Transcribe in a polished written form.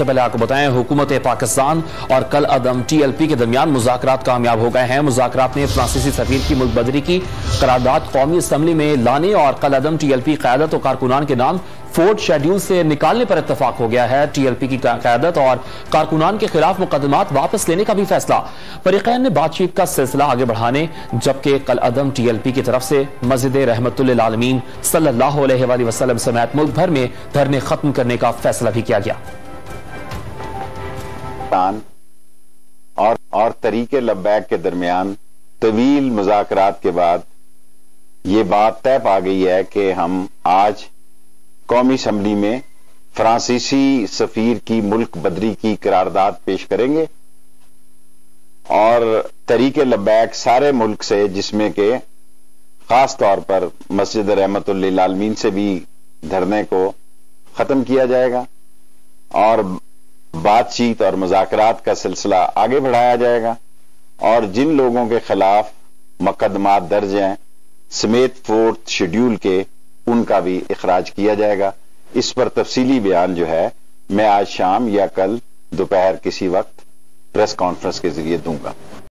سے پہلے آپ کو بتائیں حکومت پاکستان اور کل عدم ٹی ایل پی کے درمیان مذاکرات کامیاب ہو گئے ہیں۔ مذاکرات میں فرانسیسی سفیر کی ملک بدری کی قرارداد قومی اسمبلی میں لانے اور کل عدم ٹی ایل پی قیادت و کارکنان کے نام فورتھ شیڈول سے نکالنے پر اتفاق ہو گیا ہے۔ ٹی ایل پی کی قیادت اور کارکنان کے خلاف مقدمات واپس لینے کا بھی فیصلہ۔ فریقین نے بات چیت کا سلسلہ آگے بڑھانے جبکہ کل عدم ٹی ایل پی کی طرف سے مسجد رحمت للعالمین صلی اللہ علیہ وآلہ وسلم سمیت ملک بھر میں دھرنے ختم کرنے کا فیصلہ بھی کیا گیا۔ اور طریق لبیک کے درمیان طویل مذاکرات کے بعد یہ بات طے پا گئی ہے کہ ہم آج قومی اسمبلی میں فرانسیسی سفیر کی ملک بدری کی قرارداد پیش کریں گے اور طریق لبیک سارے ملک سے، جس میں کہ خاص طور پر مسجد رحمت للعالمین سے بھی دھرنے کو ختم کیا جائے گا اور بات چیت اور مذاکرات کا سلسلہ آگے بڑھایا جائے گا، اور جن لوگوں کے خلاف مقدمات درج ہیں سمیت فورتھ شیڈول کے، ان کا بھی اخراج کیا جائے گا۔ اس پر تفصیلی بیان جو ہے میں آج شام یا کل دوپہر کسی وقت پریس کانفرنس کے ذریعے دوں گا۔